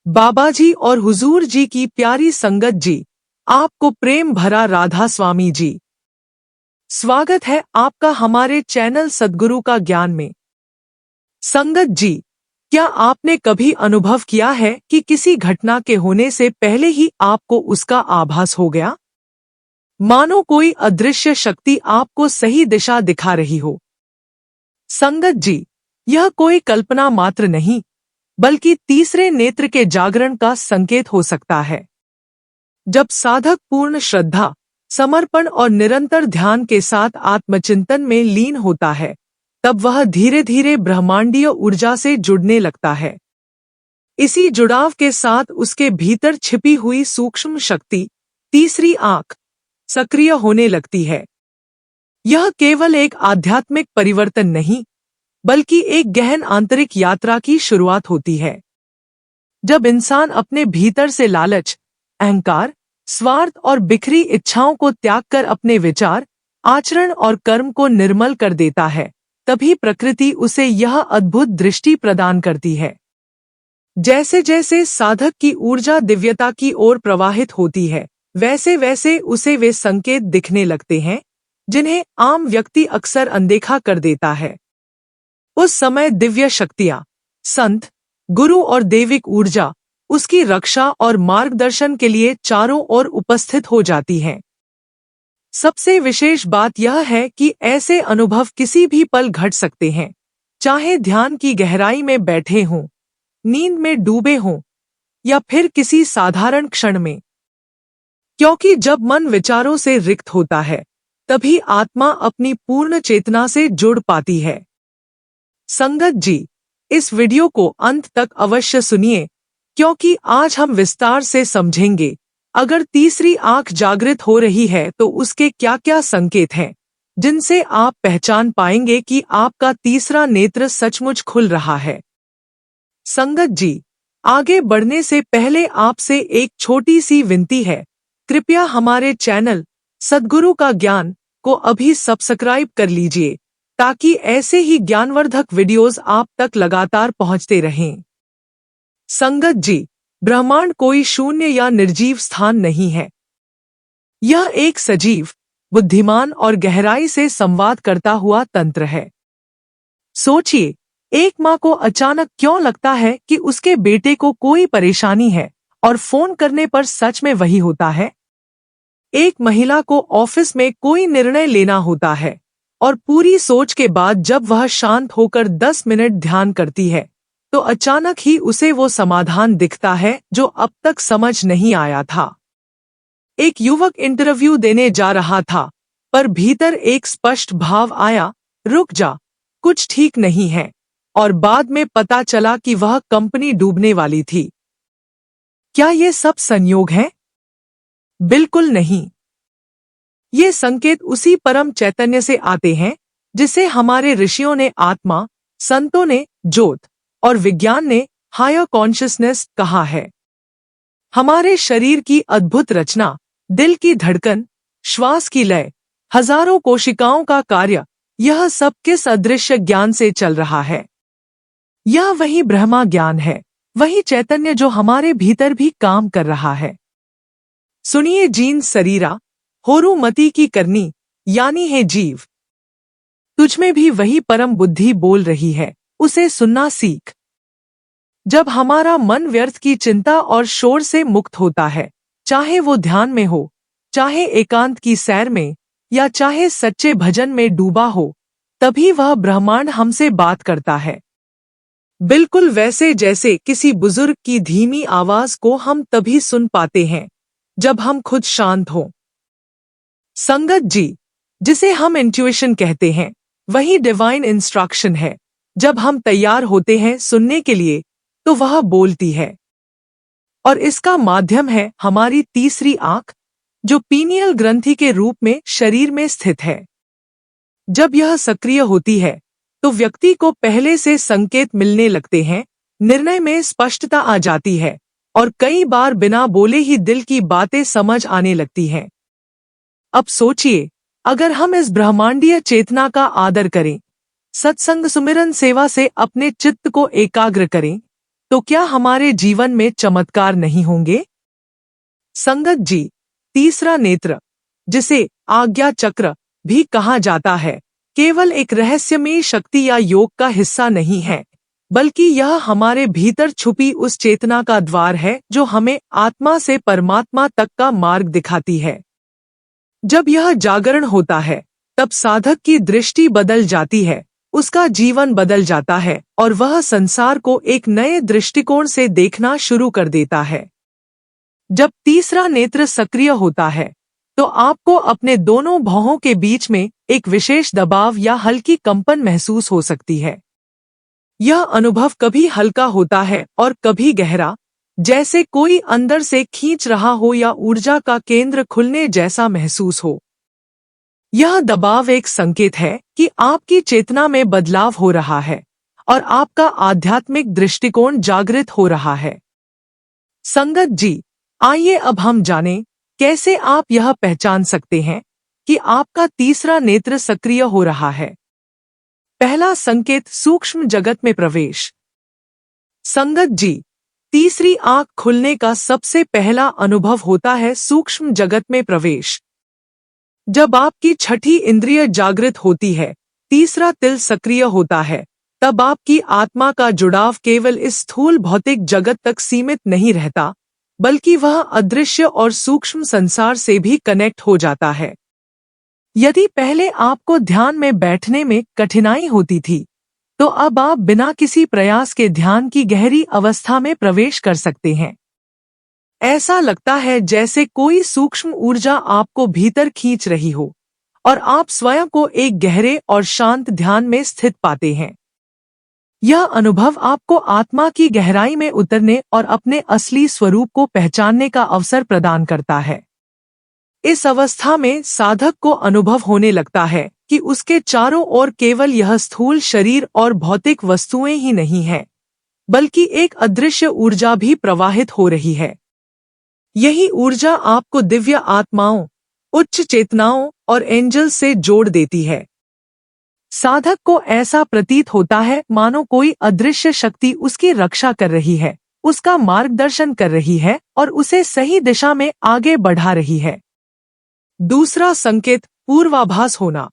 बाबा जी और हुजूर जी की प्यारी संगत जी, आपको प्रेम भरा राधा स्वामी जी। स्वागत है आपका हमारे चैनल सद्गुरु का ज्ञान में। संगत जी, क्या आपने कभी अनुभव किया है कि किसी घटना के होने से पहले ही आपको उसका आभास हो गया? मानो कोई अदृश्य शक्ति आपको सही दिशा दिखा रही हो। संगत जी, यह कोई कल्पना मात्र नहीं, बल्कि तीसरे नेत्र के जागरण का संकेत हो सकता है। जब साधक पूर्ण श्रद्धा, समर्पण और निरंतर ध्यान के साथ आत्मचिंतन में लीन होता है, तब वह धीरे धीरे ब्रह्मांडीय ऊर्जा से जुड़ने लगता है। इसी जुड़ाव के साथ उसके भीतर छिपी हुई सूक्ष्म शक्ति, तीसरी आंख, सक्रिय होने लगती है। यह केवल एक आध्यात्मिक परिवर्तन नहीं, बल्कि एक गहन आंतरिक यात्रा की शुरुआत होती है। जब इंसान अपने भीतर से लालच, अहंकार, स्वार्थ और बिखरी इच्छाओं को त्याग कर अपने विचार, आचरण और कर्म को निर्मल कर देता है, तभी प्रकृति उसे यह अद्भुत दृष्टि प्रदान करती है। जैसे जैसे साधक की ऊर्जा दिव्यता की ओर प्रवाहित होती है, वैसे वैसे उसे वे संकेत दिखने लगते हैं जिन्हें आम व्यक्ति अक्सर अनदेखा कर देता है। उस समय दिव्य शक्तियां, संत, गुरु और दैविक ऊर्जा उसकी रक्षा और मार्गदर्शन के लिए चारों ओर उपस्थित हो जाती हैं। सबसे विशेष बात यह है कि ऐसे अनुभव किसी भी पल घट सकते हैं, चाहे ध्यान की गहराई में बैठे हों, नींद में डूबे हों या फिर किसी साधारण क्षण में। क्योंकि जब मन विचारों से रिक्त होता है, तभी आत्मा अपनी पूर्ण चेतना से जुड़ पाती है। संगत जी, इस वीडियो को अंत तक अवश्य सुनिए, क्योंकि आज हम विस्तार से समझेंगे, अगर तीसरी आंख जागृत हो रही है तो उसके क्या क्या संकेत हैं, जिनसे आप पहचान पाएंगे कि आपका तीसरा नेत्र सचमुच खुल रहा है। संगत जी, आगे बढ़ने से पहले आपसे एक छोटी सी विनती है, कृपया हमारे चैनल सद्गुरु का ज्ञान को अभी सब्सक्राइब कर लीजिए, ताकि ऐसे ही ज्ञानवर्धक वीडियोस आप तक लगातार पहुंचते रहें। संगत जी, ब्रह्मांड कोई शून्य या निर्जीव स्थान नहीं है। यह एक सजीव, बुद्धिमान और गहराई से संवाद करता हुआ तंत्र है। सोचिए, एक माँ को अचानक क्यों लगता है कि उसके बेटे को कोई परेशानी है और फोन करने पर सच में वही होता है। एक महिला को ऑफिस में कोई निर्णय लेना होता है और पूरी सोच के बाद जब वह शांत होकर 10 मिनट ध्यान करती है, तो अचानक ही उसे वो समाधान दिखता है जो अब तक समझ नहीं आया था। एक युवक इंटरव्यू देने जा रहा था, पर भीतर एक स्पष्ट भाव आया, रुक जा, कुछ ठीक नहीं है, और बाद में पता चला कि वह कंपनी डूबने वाली थी। क्या ये सब संयोग है? बिल्कुल नहीं। ये संकेत उसी परम चैतन्य से आते हैं जिसे हमारे ऋषियों ने आत्मा, संतों ने ज्योत और विज्ञान ने हायर कॉन्शियसनेस कहा है। हमारे शरीर की अद्भुत रचना, दिल की धड़कन, श्वास की लय, हजारों कोशिकाओं का कार्य, यह सब किस अदृश्य ज्ञान से चल रहा है? यह वही ब्रह्मा ज्ञान है, वही चैतन्य जो हमारे भीतर भी काम कर रहा है। सुनिए जीन शरीरा, होरू मति की करनी, यानी है जीव, तुझमें भी वही परम बुद्धि बोल रही है, उसे सुनना सीख। जब हमारा मन व्यर्थ की चिंता और शोर से मुक्त होता है, चाहे वो ध्यान में हो, चाहे एकांत की सैर में, या चाहे सच्चे भजन में डूबा हो, तभी वह ब्रह्मांड हमसे बात करता है। बिल्कुल वैसे जैसे किसी बुजुर्ग की धीमी आवाज को हम तभी सुन पाते हैं जब हम खुद शांत हों। संगत जी, जिसे हम इंट्यूशन कहते हैं, वही डिवाइन इंस्ट्रक्शन है। जब हम तैयार होते हैं सुनने के लिए, तो वह बोलती है, और इसका माध्यम है हमारी तीसरी आंख, जो पीनियल ग्रंथि के रूप में शरीर में स्थित है। जब यह सक्रिय होती है, तो व्यक्ति को पहले से संकेत मिलने लगते हैं, निर्णय में स्पष्टता आ जाती है, और कई बार बिना बोले ही दिल की बातें समझ आने लगती हैं। अब सोचिए, अगर हम इस ब्रह्मांडीय चेतना का आदर करें, सत्संग सुमिरन सेवा से अपने चित्त को एकाग्र करें, तो क्या हमारे जीवन में चमत्कार नहीं होंगे? संगत जी, तीसरा नेत्र, जिसे आज्ञा चक्र भी कहा जाता है, केवल एक रहस्यमयी शक्ति या योग का हिस्सा नहीं है, बल्कि यह हमारे भीतर छुपी उस चेतना का द्वार है जो हमें आत्मा से परमात्मा तक का मार्ग दिखाती है। जब यह जागरण होता है, तब साधक की दृष्टि बदल जाती है, उसका जीवन बदल जाता है और वह संसार को एक नए दृष्टिकोण से देखना शुरू कर देता है। जब तीसरा नेत्र सक्रिय होता है, तो आपको अपने दोनों भौहों के बीच में एक विशेष दबाव या हल्की कंपन महसूस हो सकती है। यह अनुभव कभी हल्का होता है और कभी गहरा, जैसे कोई अंदर से खींच रहा हो या ऊर्जा का केंद्र खुलने जैसा महसूस हो। यह दबाव एक संकेत है कि आपकी चेतना में बदलाव हो रहा है और आपका आध्यात्मिक दृष्टिकोण जागृत हो रहा है। संगत जी, आइए अब हम जानें कैसे आप यह पहचान सकते हैं कि आपका तीसरा नेत्र सक्रिय हो रहा है। पहला संकेत, सूक्ष्म जगत में प्रवेश। संगत जी, तीसरी आंख खुलने का सबसे पहला अनुभव होता है सूक्ष्म जगत में प्रवेश। जब आपकी छठी इंद्रिय जागृत होती है, तीसरा तिल सक्रिय होता है, तब आपकी आत्मा का जुड़ाव केवल इस स्थूल भौतिक जगत तक सीमित नहीं रहता, बल्कि वह अदृश्य और सूक्ष्म संसार से भी कनेक्ट हो जाता है। यदि पहले आपको ध्यान में बैठने में कठिनाई होती थी, तो अब आप बिना किसी प्रयास के ध्यान की गहरी अवस्था में प्रवेश कर सकते हैं। ऐसा लगता है जैसे कोई सूक्ष्म ऊर्जा आपको भीतर खींच रही हो और आप स्वयं को एक गहरे और शांत ध्यान में स्थित पाते हैं। यह अनुभव आपको आत्मा की गहराई में उतरने और अपने असली स्वरूप को पहचानने का अवसर प्रदान करता है। इस अवस्था में साधक को अनुभव होने लगता है कि उसके चारों ओर केवल यह स्थूल शरीर और भौतिक वस्तुएं ही नहीं हैं, बल्कि एक अदृश्य ऊर्जा भी प्रवाहित हो रही है। यही ऊर्जा आपको दिव्य आत्माओं, उच्च चेतनाओं और एंजल्स से जोड़ देती है। साधक को ऐसा प्रतीत होता है मानो कोई अदृश्य शक्ति उसकी रक्षा कर रही है, उसका मार्गदर्शन कर रही है और उसे सही दिशा में आगे बढ़ा रही है। दूसरा संकेत, पूर्वाभास होना।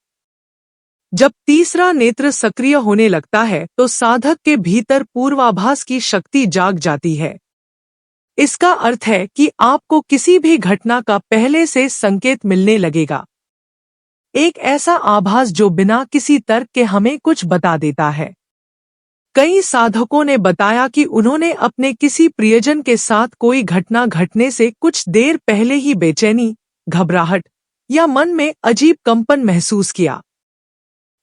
जब तीसरा नेत्र सक्रिय होने लगता है, तो साधक के भीतर पूर्वाभास की शक्ति जाग जाती है। इसका अर्थ है कि आपको किसी भी घटना का पहले से संकेत मिलने लगेगा। एक ऐसा आभास जो बिना किसी तर्क के हमें कुछ बता देता है। कई साधकों ने बताया कि उन्होंने अपने किसी प्रियजन के साथ कोई घटना घटने से कुछ देर पहले ही बेचैनी, घबराहट या मन में अजीब कंपन महसूस किया,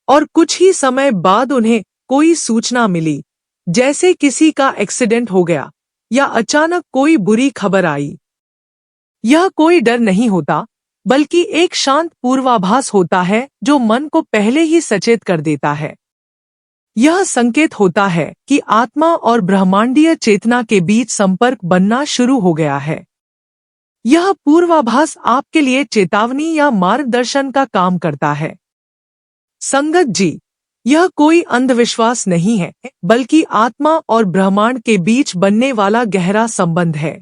और कुछ ही समय बाद उन्हें कोई सूचना मिली, जैसे किसी का एक्सीडेंट हो गया या अचानक कोई बुरी खबर आई। यह कोई डर नहीं होता, बल्कि एक शांत पूर्वाभास होता है जो मन को पहले ही सचेत कर देता है। यह संकेत होता है कि आत्मा और ब्रह्मांडीय चेतना के बीच संपर्क बनना शुरू हो गया है। यह पूर्वाभास आपके लिए चेतावनी या मार्गदर्शन का काम करता है। संगत जी, यह कोई अंधविश्वास नहीं है, बल्कि आत्मा और ब्रह्मांड के बीच बनने वाला गहरा संबंध है।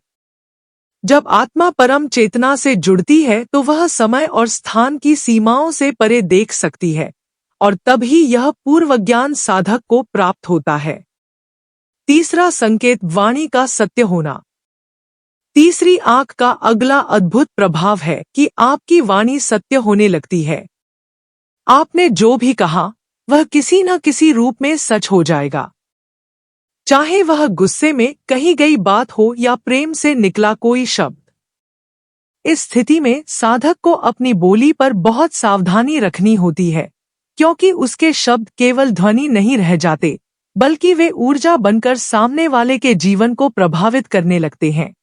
जब आत्मा परम चेतना से जुड़ती है, तो वह समय और स्थान की सीमाओं से परे देख सकती है, और तभी यह पूर्वज्ञान साधक को प्राप्त होता है। तीसरा संकेत, वाणी का सत्य होना। तीसरी आंख का अगला अद्भुत प्रभाव है कि आपकी वाणी सत्य होने लगती है। आपने जो भी कहा, वह किसी न किसी रूप में सच हो जाएगा। चाहे वह गुस्से में कही गई बात हो या प्रेम से निकला कोई शब्द। इस स्थिति में साधक को अपनी बोली पर बहुत सावधानी रखनी होती है, क्योंकि उसके शब्द केवल ध्वनि नहीं रह जाते, बल्कि वे ऊर्जा बनकर सामने वाले के जीवन को प्रभावित करने लगते हैं।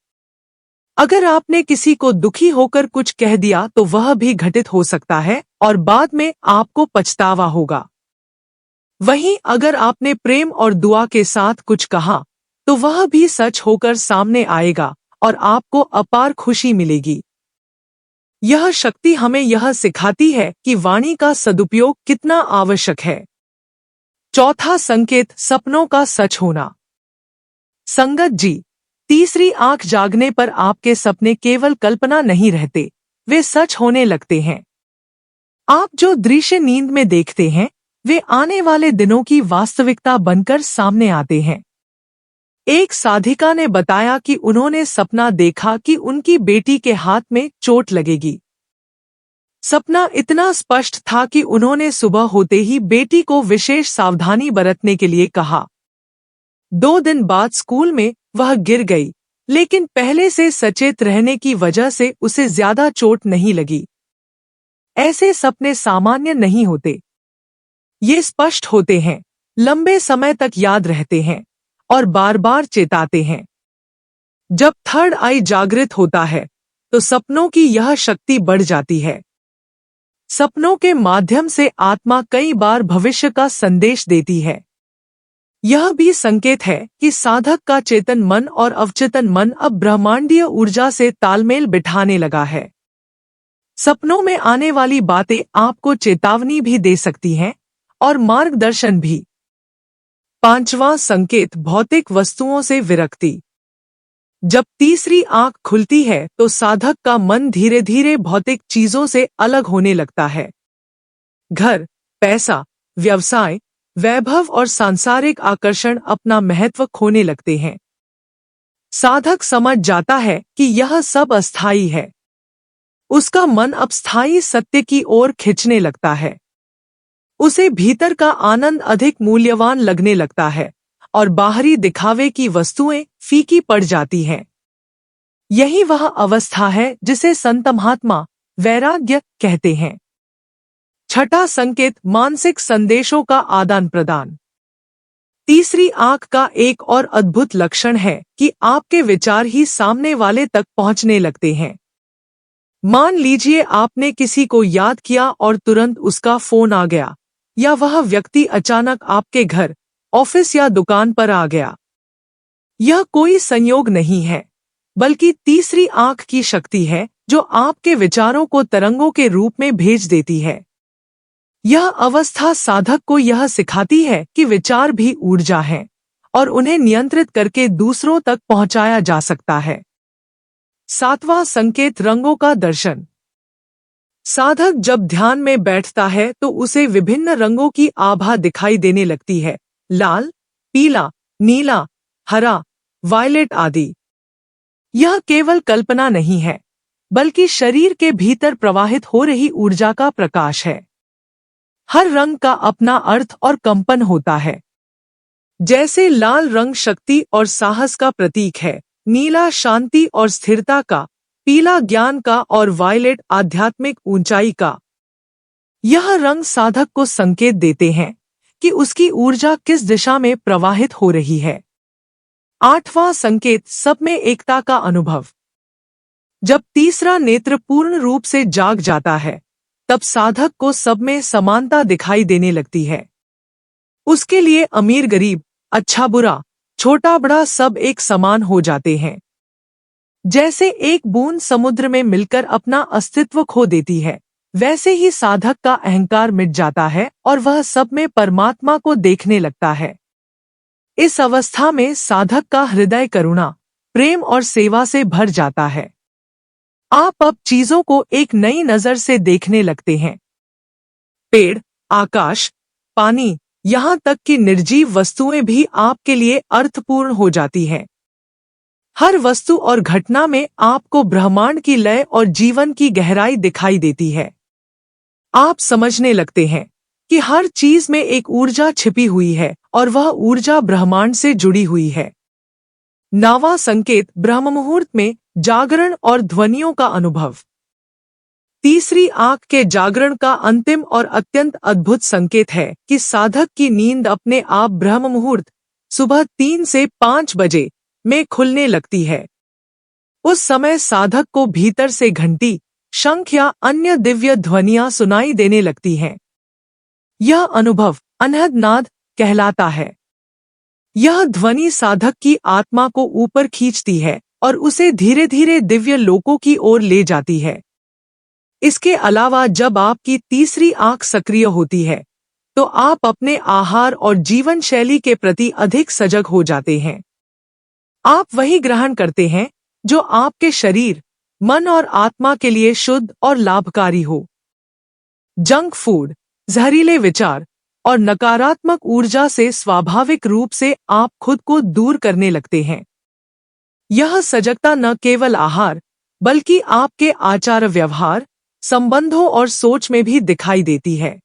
अगर आपने किसी को दुखी होकर कुछ कह दिया, तो वह भी घटित हो सकता है और बाद में आपको पछतावा होगा। वहीं अगर आपने प्रेम और दुआ के साथ कुछ कहा, तो वह भी सच होकर सामने आएगा और आपको अपार खुशी मिलेगी। यह शक्ति हमें यह सिखाती है कि वाणी का सदुपयोग कितना आवश्यक है। चौथा संकेत, सपनों का सच होना। संगत जी, तीसरी आंख जागने पर आपके सपने केवल कल्पना नहीं रहते, वे सच होने लगते हैं। आप जो दृश्य नींद में देखते हैं, वे आने वाले दिनों की वास्तविकता बनकर सामने आते हैं। एक साधिका ने बताया कि उन्होंने सपना देखा कि उनकी बेटी के हाथ में चोट लगेगी। सपना इतना स्पष्ट था कि उन्होंने सुबह होते ही बेटी को विशेष सावधानी बरतने के लिए कहा। 2 दिन बाद स्कूल में वह गिर गई, लेकिन पहले से सचेत रहने की वजह से उसे ज्यादा चोट नहीं लगी। ऐसे सपने सामान्य नहीं होते। ये स्पष्ट होते हैं, लंबे समय तक याद रहते हैं और बार बार चेताते हैं। जब थर्ड आई जागृत होता है, तो सपनों की यह शक्ति बढ़ जाती है। सपनों के माध्यम से आत्मा कई बार भविष्य का संदेश देती है। यह भी संकेत है कि साधक का चेतन मन और अवचेतन मन अब ब्रह्मांडीय ऊर्जा से तालमेल बिठाने लगा है। सपनों में आने वाली बातें आपको चेतावनी भी दे सकती हैं और मार्गदर्शन भी। 5वां संकेत, भौतिक वस्तुओं से विरक्ति। जब तीसरी आंख खुलती है तो साधक का मन धीरे धीरे भौतिक चीजों से अलग होने लगता है। घर, पैसा, व्यवसाय, वैभव और सांसारिक आकर्षण अपना महत्व खोने लगते हैं। साधक समझ जाता है कि यह सब अस्थायी है। उसका मन अब स्थायी सत्य की ओर खिंचने लगता है। उसे भीतर का आनंद अधिक मूल्यवान लगने लगता है और बाहरी दिखावे की वस्तुएं फीकी पड़ जाती हैं। यही वह अवस्था है जिसे संत महात्मा वैराग्य कहते हैं। 6वां संकेत, मानसिक संदेशों का आदान प्रदान। तीसरी आंख का एक और अद्भुत लक्षण है कि आपके विचार ही सामने वाले तक पहुंचने लगते हैं। मान लीजिए आपने किसी को याद किया और तुरंत उसका फोन आ गया, या वह व्यक्ति अचानक आपके घर, ऑफिस या दुकान पर आ गया। यह कोई संयोग नहीं है, बल्कि तीसरी आंख की शक्ति है जो आपके विचारों को तरंगों के रूप में भेज देती है। यह अवस्था साधक को यह सिखाती है कि विचार भी ऊर्जा हैं और उन्हें नियंत्रित करके दूसरों तक पहुंचाया जा सकता है। 7वां संकेत, रंगों का दर्शन। साधक जब ध्यान में बैठता है तो उसे विभिन्न रंगों की आभा दिखाई देने लगती है, लाल, पीला, नीला, हरा, वायलेट आदि। यह केवल कल्पना नहीं है, बल्कि शरीर के भीतर प्रवाहित हो रही ऊर्जा का प्रकाश है। हर रंग का अपना अर्थ और कंपन होता है। जैसे लाल रंग शक्ति और साहस का प्रतीक है, नीला शांति और स्थिरता का, पीला ज्ञान का और वायलेट आध्यात्मिक ऊंचाई का। यह रंग साधक को संकेत देते हैं कि उसकी ऊर्जा किस दिशा में प्रवाहित हो रही है। 8वां संकेत, सब में एकता का अनुभव। जब तीसरा नेत्र पूर्ण रूप से जाग जाता है, तब साधक को सब में समानता दिखाई देने लगती है। उसके लिए अमीर गरीब, अच्छा बुरा, छोटा बड़ा सब एक समान हो जाते हैं। जैसे एक बूंद समुद्र में मिलकर अपना अस्तित्व खो देती है, वैसे ही साधक का अहंकार मिट जाता है और वह सब में परमात्मा को देखने लगता है। इस अवस्था में साधक का हृदय करुणा, प्रेम और सेवा से भर जाता है। आप अब चीजों को एक नई नजर से देखने लगते हैं। पेड़, आकाश, पानी, यहाँ तक कि निर्जीव वस्तुएं भी आपके लिए अर्थपूर्ण हो जाती हैं। हर वस्तु और घटना में आपको ब्रह्मांड की लय और जीवन की गहराई दिखाई देती है। आप समझने लगते हैं कि हर चीज में एक ऊर्जा छिपी हुई है और वह ऊर्जा ब्रह्मांड से जुड़ी हुई है। 9वां संकेत, ब्रह्म मुहूर्त में जागरण और ध्वनियों का अनुभव। तीसरी आंख के जागरण का अंतिम और अत्यंत अद्भुत संकेत है कि साधक की नींद अपने आप ब्रह्म मुहूर्त, सुबह 3 से 5 बजे में खुलने लगती है। उस समय साधक को भीतर से घंटी, शंख या अन्य दिव्य ध्वनियां सुनाई देने लगती हैं। यह अनुभव अनहद नाद कहलाता है। यह ध्वनि साधक की आत्मा को ऊपर खींचती है और उसे धीरे धीरे दिव्य लोकों की ओर ले जाती है। इसके अलावा जब आपकी तीसरी आंख सक्रिय होती है, तो आप अपने आहार और जीवन शैली के प्रति अधिक सजग हो जाते हैं। आप वही ग्रहण करते हैं जो आपके शरीर, मन और आत्मा के लिए शुद्ध और लाभकारी हो। जंक फूड, जहरीले विचार और नकारात्मक ऊर्जा से स्वाभाविक रूप से आप खुद को दूर करने लगते हैं। यह सजगता न केवल आहार बल्कि आपके आचार व्यवहार, संबंधों और सोच में भी दिखाई देती है।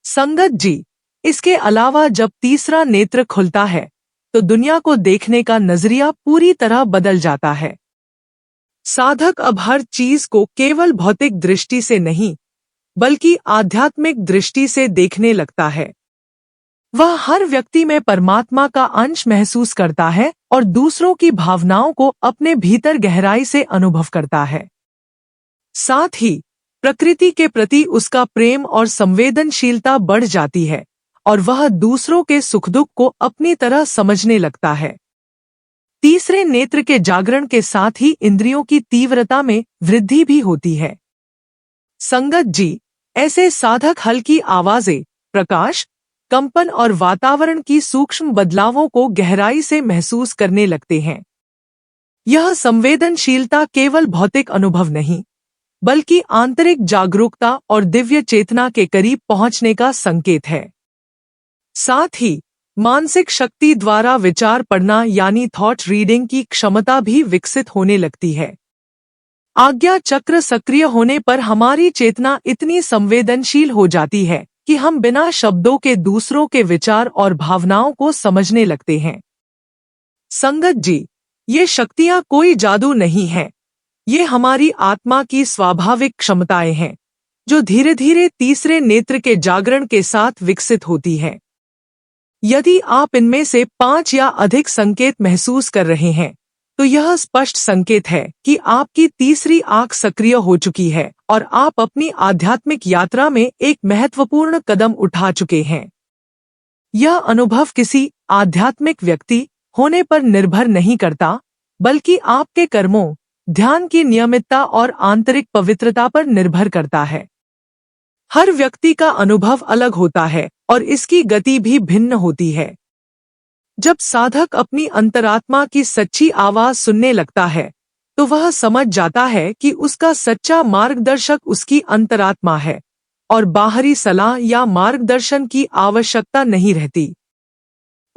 संगत जी, इसके अलावा जब तीसरा नेत्र खुलता है तो दुनिया को देखने का नजरिया पूरी तरह बदल जाता है। साधक अब हर चीज को केवल भौतिक दृष्टि से नहीं बल्कि आध्यात्मिक दृष्टि से देखने लगता है। वह हर व्यक्ति में परमात्मा का अंश महसूस करता है और दूसरों की भावनाओं को अपने भीतर गहराई से अनुभव करता है। साथ ही प्रकृति के प्रति उसका प्रेम और संवेदनशीलता बढ़ जाती है और वह दूसरों के सुख दुख को अपनी तरह समझने लगता है। तीसरे नेत्र के जागरण के साथ ही इंद्रियों की तीव्रता में वृद्धि भी होती है। संगत जी, ऐसे साधक हल्की आवाजें, प्रकाश, कंपन और वातावरण की सूक्ष्म बदलावों को गहराई से महसूस करने लगते हैं। यह संवेदनशीलता केवल भौतिक अनुभव नहीं बल्कि आंतरिक जागरूकता और दिव्य चेतना के करीब पहुंचने का संकेत है। साथ ही मानसिक शक्ति द्वारा विचार पढ़ना यानी थॉट रीडिंग की क्षमता भी विकसित होने लगती है। आज्ञा चक्र सक्रिय होने पर हमारी चेतना इतनी संवेदनशील हो जाती है कि हम बिना शब्दों के दूसरों के विचार और भावनाओं को समझने लगते हैं। संगत जी, ये शक्तियां कोई जादू नहीं है, ये हमारी आत्मा की स्वाभाविक क्षमताएं हैं जो धीरे धीरे तीसरे नेत्र के जागरण के साथ विकसित होती हैं। यदि आप इनमें से 5 या अधिक संकेत महसूस कर रहे हैं तो यह स्पष्ट संकेत है कि आपकी तीसरी आंख सक्रिय हो चुकी है और आप अपनी आध्यात्मिक यात्रा में एक महत्वपूर्ण कदम उठा चुके हैं। यह अनुभव किसी आध्यात्मिक व्यक्ति होने पर निर्भर नहीं करता बल्कि आपके कर्मों, ध्यान की नियमितता और आंतरिक पवित्रता पर निर्भर करता है। हर व्यक्ति का अनुभव अलग होता है और इसकी गति भी भिन्न होती है। जब साधक अपनी अंतरात्मा की सच्ची आवाज सुनने लगता है तो वह समझ जाता है कि उसका सच्चा मार्गदर्शक उसकी अंतरात्मा है और बाहरी सलाह या मार्गदर्शन की आवश्यकता नहीं रहती।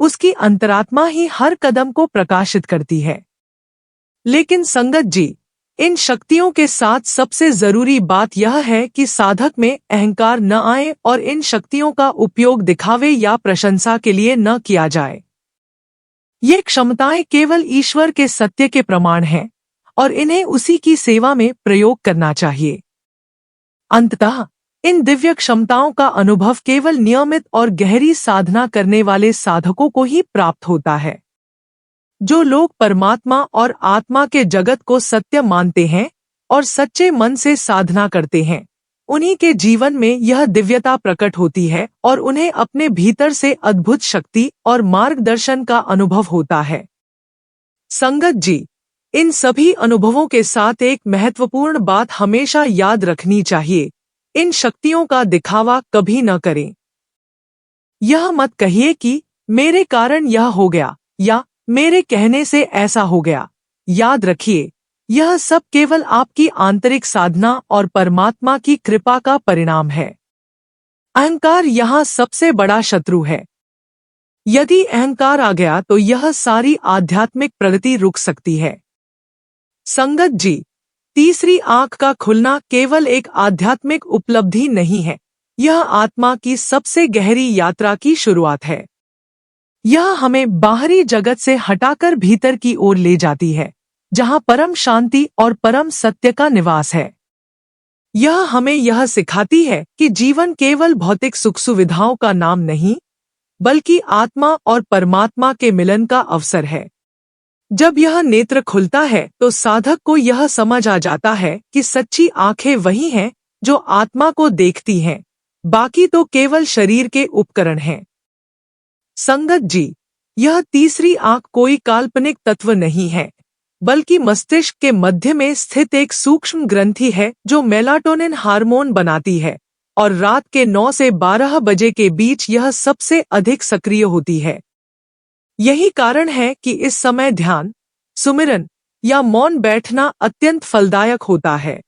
उसकी अंतरात्मा ही हर कदम को प्रकाशित करती है। लेकिन संगत जी, इन शक्तियों के साथ सबसे जरूरी बात यह है कि साधक में अहंकार न आए और इन शक्तियों का उपयोग दिखावे या प्रशंसा के लिए न किया जाए। ये क्षमताएं केवल ईश्वर के सत्य के प्रमाण हैं और इन्हें उसी की सेवा में प्रयोग करना चाहिए। अंततः इन दिव्य क्षमताओं का अनुभव केवल नियमित और गहरी साधना करने वाले साधकों को ही प्राप्त होता है। जो लोग परमात्मा और आत्मा के जगत को सत्य मानते हैं और सच्चे मन से साधना करते हैं, उन्हीं के जीवन में यह दिव्यता प्रकट होती है और उन्हें अपने भीतर से अद्भुत शक्ति और मार्गदर्शन का अनुभव होता है। संगत जी, इन सभी अनुभवों के साथ एक महत्वपूर्ण बात हमेशा याद रखनी चाहिए, इन शक्तियों का दिखावा कभी न करें। यह मत कहिए कि मेरे कारण यह हो गया या मेरे कहने से ऐसा हो गया। याद रखिए, यह सब केवल आपकी आंतरिक साधना और परमात्मा की कृपा का परिणाम है। अहंकार यहाँ सबसे बड़ा शत्रु है। यदि अहंकार आ गया तो यह सारी आध्यात्मिक प्रगति रुक सकती है। संगत जी, तीसरी आंख का खुलना केवल एक आध्यात्मिक उपलब्धि नहीं है, यह आत्मा की सबसे गहरी यात्रा की शुरुआत है। यह हमें बाहरी जगत से हटाकर भीतर की ओर ले जाती है, जहां परम शांति और परम सत्य का निवास है। यह हमें यह सिखाती है कि जीवन केवल भौतिक सुख सुविधाओं का नाम नहीं, बल्कि आत्मा और परमात्मा के मिलन का अवसर है। जब यह नेत्र खुलता है तो साधक को यह समझ आ जाता है कि सच्ची आंखें वही हैं जो आत्मा को देखती हैं, बाकी तो केवल शरीर के उपकरण हैं। संगत जी, यह तीसरी आंख कोई काल्पनिक तत्व नहीं है, बल्कि मस्तिष्क के मध्य में स्थित एक सूक्ष्म ग्रंथि है जो मेलाटोनिन हार्मोन बनाती है और रात के 9 से 12 बजे के बीच यह सबसे अधिक सक्रिय होती है। यही कारण है कि इस समय ध्यान, सुमिरन या मौन बैठना अत्यंत फलदायक होता है।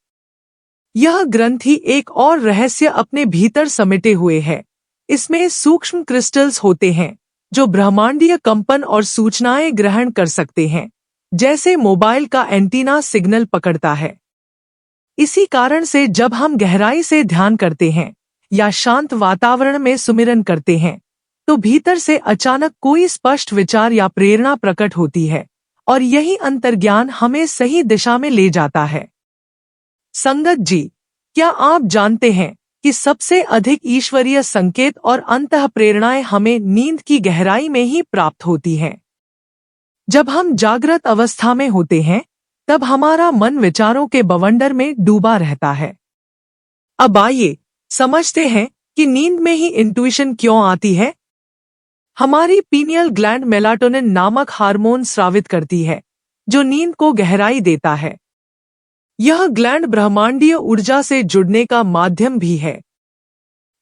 यह ग्रंथि एक और रहस्य अपने भीतर समेटे हुए है। इसमें सूक्ष्म क्रिस्टल्स होते हैं जो ब्रह्मांडीय कंपन और सूचनाएं ग्रहण कर सकते हैं, जैसे मोबाइल का एंटीना सिग्नल पकड़ता है। इसी कारण से जब हम गहराई से ध्यान करते हैं या शांत वातावरण में सुमिरन करते हैं, तो भीतर से अचानक कोई स्पष्ट विचार या प्रेरणा प्रकट होती है और यही अंतर्ज्ञान हमें सही दिशा में ले जाता है। संगत जी, क्या आप जानते हैं कि सबसे अधिक ईश्वरीय संकेत और अंतः प्रेरणाएं हमें नींद की गहराई में ही प्राप्त होती हैं? जब हम जागृत अवस्था में होते हैं, तब हमारा मन विचारों के बवंडर में डूबा रहता है। अब आइए समझते हैं कि नींद में ही इंट्यूशन क्यों आती है। हमारी पीनियल ग्लैंड मेलाटोनिन नामक हार्मोन स्रावित करती है, जो नींद को गहराई देता है। यह ग्लैंड ब्रह्मांडीय ऊर्जा से जुड़ने का माध्यम भी है।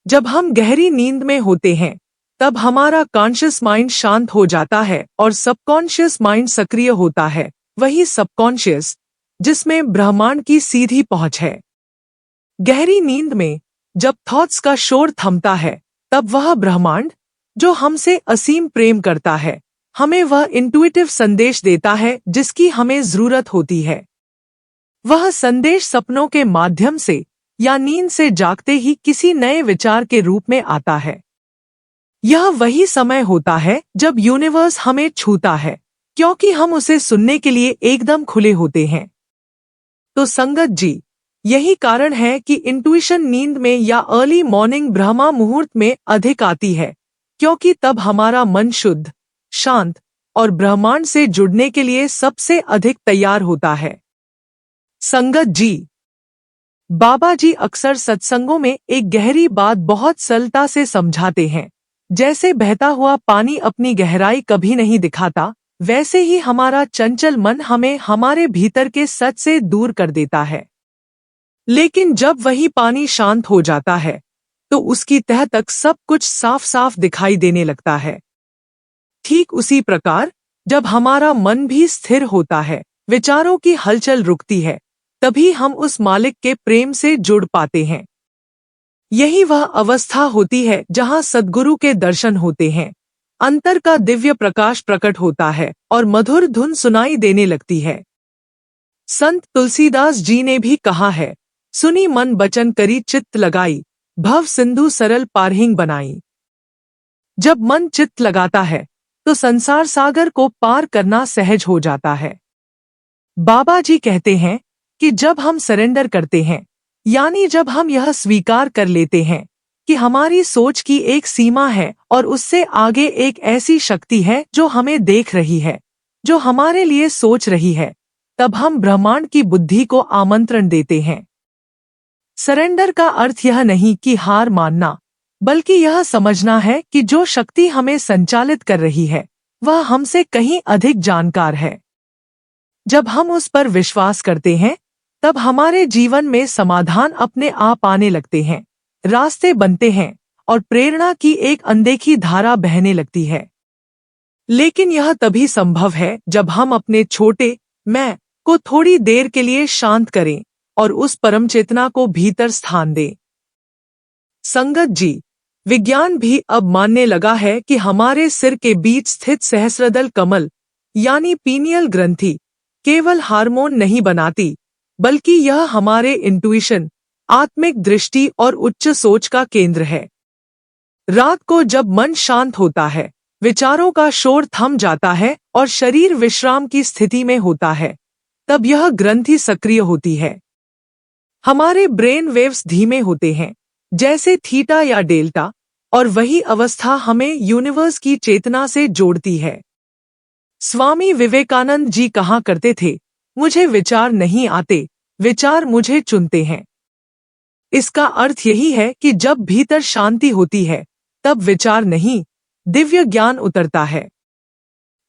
जब हम गहरी नींद में होते हैं, तब हमारा कॉन्शियस माइंड शांत हो जाता है और सबकॉन्शियस माइंड सक्रिय होता है, वही सबकॉन्शियस जिसमें ब्रह्मांड की सीधी पहुंच है। गहरी नींद में जब थॉट्स का शोर थमता है, तब वह ब्रह्मांड जो हमसे असीम प्रेम करता है, हमें वह इंट्यूटिव संदेश देता है जिसकी हमें जरूरत होती है। वह संदेश सपनों के माध्यम से या नींद से जागते ही किसी नए विचार के रूप में आता है। यह वही समय होता है जब यूनिवर्स हमें छूता है, क्योंकि हम उसे सुनने के लिए एकदम खुले होते हैं। तो संगत जी, यही कारण है कि इंट्यूशन नींद में या अर्ली मॉर्निंग ब्रह्मा मुहूर्त में अधिक आती है, क्योंकि तब हमारा मन शुद्ध, शांत और ब्रह्मांड से जुड़ने के लिए सबसे अधिक तैयार होता है। संगत जी, बाबा जी अक्सर सत्संगों में एक गहरी बात बहुत सरलता से समझाते हैं। जैसे बहता हुआ पानी अपनी गहराई कभी नहीं दिखाता, वैसे ही हमारा चंचल मन हमें हमारे भीतर के सच से दूर कर देता है। लेकिन जब वही पानी शांत हो जाता है, तो उसकी तह तक सब कुछ साफ साफ दिखाई देने लगता है। ठीक उसी प्रकार जब हमारा मन भी स्थिर होता है, विचारों की हलचल रुकती है, तभी हम उस मालिक के प्रेम से जुड़ पाते हैं। यही वह अवस्था होती है जहां सद्गुरु के दर्शन होते हैं, अंतर का दिव्य प्रकाश प्रकट होता है और मधुर धुन सुनाई देने लगती है। संत तुलसीदास जी ने भी कहा है, सुनी मन बचन करी चित्त लगाई, भव सिंधु सरल पारहिंग बनाई। जब मन चित्त लगाता है, तो संसार सागर को पार करना सहज हो जाता है। बाबा जी कहते हैं कि जब हम सरेंडर करते हैं, यानी जब हम यह स्वीकार कर लेते हैं कि हमारी सोच की एक सीमा है और उससे आगे एक ऐसी शक्ति है जो हमें देख रही है, जो हमारे लिए सोच रही है, तब हम ब्रह्मांड की बुद्धि को आमंत्रण देते हैं। सरेंडर का अर्थ यह नहीं कि हार मानना, बल्कि यह समझना है कि जो शक्ति हमें संचालित कर रही है, वह हमसे कहीं अधिक जानकार है। जब हम उस पर विश्वास करते हैं, तब हमारे जीवन में समाधान अपने आप आने लगते हैं, रास्ते बनते हैं और प्रेरणा की एक अनदेखी धारा बहने लगती है। लेकिन यह तभी संभव है जब हम अपने छोटे मैं को थोड़ी देर के लिए शांत करें और उस परम चेतना को भीतर स्थान दें। संगत जी, विज्ञान भी अब मानने लगा है कि हमारे सिर के बीच स्थित सहस्रदल कमल यानी पीनियल ग्रंथि केवल हार्मोन नहीं बनाती, बल्कि यह हमारे इंट्यूशन, आत्मिक दृष्टि और उच्च सोच का केंद्र है। रात को जब मन शांत होता है, विचारों का शोर थम जाता है और शरीर विश्राम की स्थिति में होता है, तब यह ग्रंथि सक्रिय होती है। हमारे ब्रेन वेव्स धीमे होते हैं, जैसे थीटा या डेल्टा, और वही अवस्था हमें यूनिवर्स की चेतना से जोड़ती है। स्वामी विवेकानंद जी कहा करते थे, मुझे विचार नहीं आते, विचार मुझे चुनते हैं। इसका अर्थ यही है कि जब भीतर शांति होती है, तब विचार नहीं, दिव्य ज्ञान उतरता है।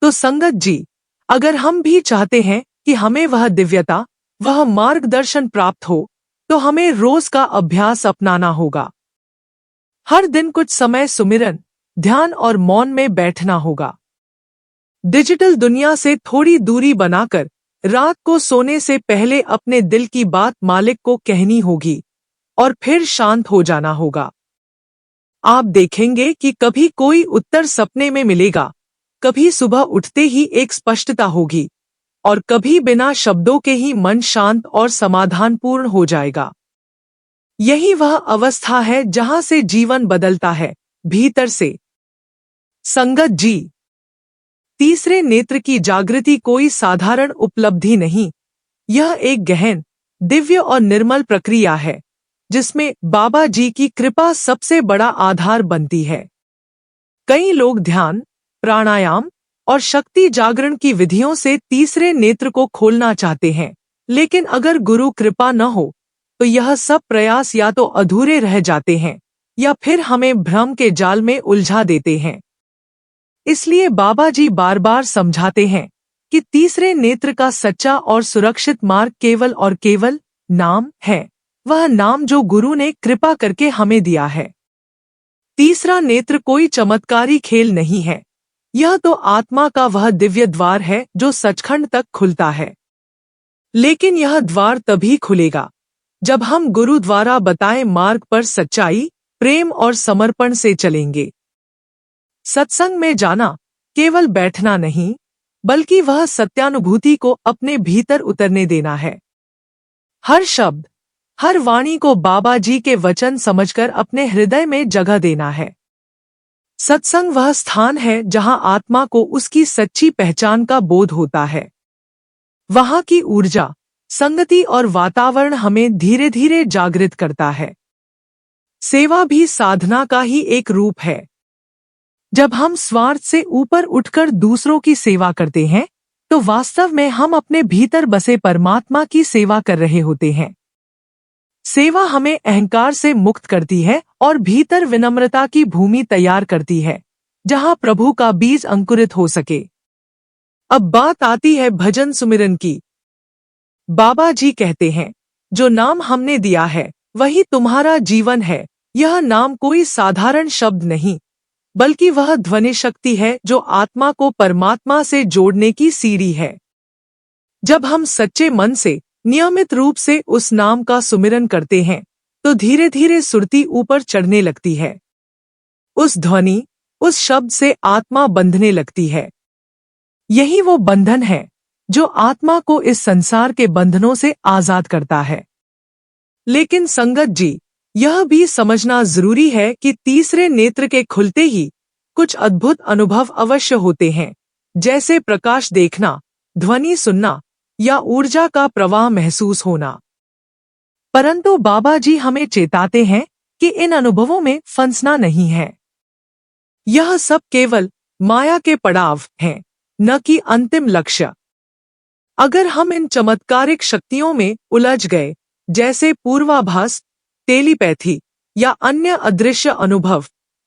तो संगत जी, अगर हम भी चाहते हैं कि हमें वह दिव्यता, वह मार्गदर्शन प्राप्त हो, तो हमें रोज का अभ्यास अपनाना होगा। हर दिन कुछ समय सुमिरन, ध्यान और मौन में बैठना होगा। डिजिटल दुनिया से थोड़ी दूरी बनाकर रात को सोने से पहले अपने दिल की बात मालिक को कहनी होगी और फिर शांत हो जाना होगा। आप देखेंगे कि कभी कोई उत्तर सपने में मिलेगा, कभी सुबह उठते ही एक स्पष्टता होगी और कभी बिना शब्दों के ही मन शांत और समाधानपूर्ण हो जाएगा। यही वह अवस्था है जहां से जीवन बदलता है, भीतर से। संगत जी, तीसरे नेत्र की जागृति कोई साधारण उपलब्धि नहीं, यह एक गहन, दिव्य और निर्मल प्रक्रिया है जिसमें बाबा जी की कृपा सबसे बड़ा आधार बनती है। कई लोग ध्यान, प्राणायाम और शक्ति जागरण की विधियों से तीसरे नेत्र को खोलना चाहते हैं, लेकिन अगर गुरु कृपा न हो तो यह सब प्रयास या तो अधूरे रह जाते हैं या फिर हमें भ्रम के जाल में उलझा देते हैं। इसलिए बाबा जी बार बार समझाते हैं कि तीसरे नेत्र का सच्चा और सुरक्षित मार्ग केवल और केवल नाम है, वह नाम जो गुरु ने कृपा करके हमें दिया है। तीसरा नेत्र कोई चमत्कारी खेल नहीं है, यह तो आत्मा का वह दिव्य द्वार है जो सचखंड तक खुलता है। लेकिन यह द्वार तभी खुलेगा जब हम गुरु द्वारा बताए मार्ग पर सच्चाई, प्रेम और समर्पण से चलेंगे। सत्संग में जाना केवल बैठना नहीं, बल्कि वह सत्यानुभूति को अपने भीतर उतरने देना है। हर शब्द, हर वाणी को बाबा जी के वचन समझकर अपने हृदय में जगह देना है। सत्संग वह स्थान है जहां आत्मा को उसकी सच्ची पहचान का बोध होता है। वहां की ऊर्जा, संगति और वातावरण हमें धीरे धीरे जागृत करता है। सेवा भी साधना का ही एक रूप है। जब हम स्वार्थ से ऊपर उठकर दूसरों की सेवा करते हैं, तो वास्तव में हम अपने भीतर बसे परमात्मा की सेवा कर रहे होते हैं। सेवा हमें अहंकार से मुक्त करती है और भीतर विनम्रता की भूमि तैयार करती है, जहां प्रभु का बीज अंकुरित हो सके। अब बात आती है भजन सुमिरन की। बाबा जी कहते हैं, जो नाम हमने दिया है वही तुम्हारा जीवन है। यह नाम कोई साधारण शब्द नहीं, बल्कि वह ध्वनि शक्ति है जो आत्मा को परमात्मा से जोड़ने की सीढ़ी है। जब हम सच्चे मन से नियमित रूप से उस नाम का सुमिरन करते हैं, तो धीरे धीरे सुरती ऊपर चढ़ने लगती है। उस ध्वनि, उस शब्द से आत्मा बंधने लगती है। यही वो बंधन है जो आत्मा को इस संसार के बंधनों से आजाद करता है। लेकिन संगत जी, यह भी समझना जरूरी है कि तीसरे नेत्र के खुलते ही कुछ अद्भुत अनुभव अवश्य होते हैं, जैसे प्रकाश देखना, ध्वनि सुनना या ऊर्जा का प्रवाह महसूस होना। परंतु बाबा जी हमें चेताते हैं कि इन अनुभवों में फंसना नहीं है। यह सब केवल माया के पड़ाव हैं, न कि अंतिम लक्ष्य। अगर हम इन चमत्कारिक शक्तियों में उलझ गए, जैसे पूर्वाभास, टेलीपैथी या अन्य अदृश्य अनुभव,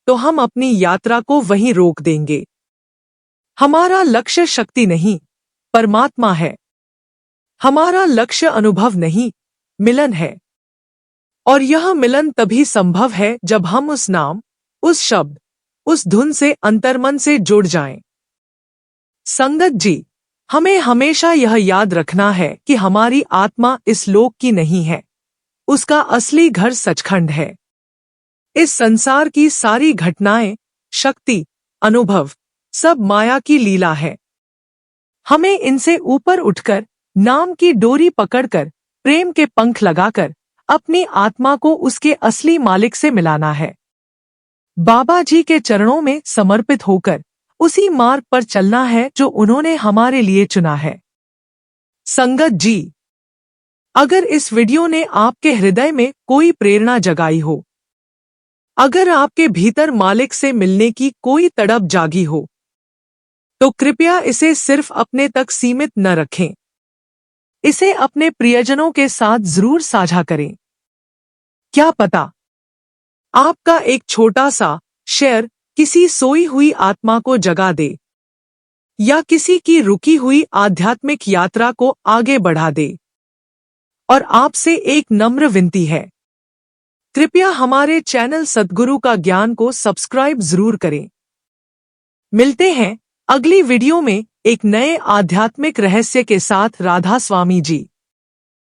तो हम अपनी यात्रा को वहीं रोक देंगे। हमारा लक्ष्य शक्ति नहीं, परमात्मा है। हमारा लक्ष्य अनुभव नहीं, मिलन है। और यह मिलन तभी संभव है जब हम उस नाम, उस शब्द, उस धुन से अंतर्मन से जुड़ जाएं। संगत जी, हमें हमेशा यह याद रखना है कि हमारी आत्मा इस लोक की नहीं है, उसका असली घर सचखंड है। इस संसार की सारी घटनाएं, शक्ति, अनुभव, सब माया की लीला है। हमें इनसे ऊपर उठकर, नाम की डोरी पकड़कर, प्रेम के पंख लगाकर अपनी आत्मा को उसके असली मालिक से मिलाना है। बाबा जी के चरणों में समर्पित होकर उसी मार्ग पर चलना है जो उन्होंने हमारे लिए चुना है। संगत जी, अगर इस वीडियो ने आपके हृदय में कोई प्रेरणा जगाई हो, अगर आपके भीतर मालिक से मिलने की कोई तड़प जागी हो, तो कृपया इसे सिर्फ अपने तक सीमित न रखें। इसे अपने प्रियजनों के साथ जरूर साझा करें। क्या पता, आपका एक छोटा सा शेयर किसी सोई हुई आत्मा को जगा दे या किसी की रुकी हुई आध्यात्मिक यात्रा को आगे बढ़ा दे। और आपसे एक नम्र विनती है, कृपया हमारे चैनल सद्गुरु का ज्ञान को सब्सक्राइब जरूर करें। मिलते हैं अगली वीडियो में एक नए आध्यात्मिक रहस्य के साथ राधा स्वामी जी।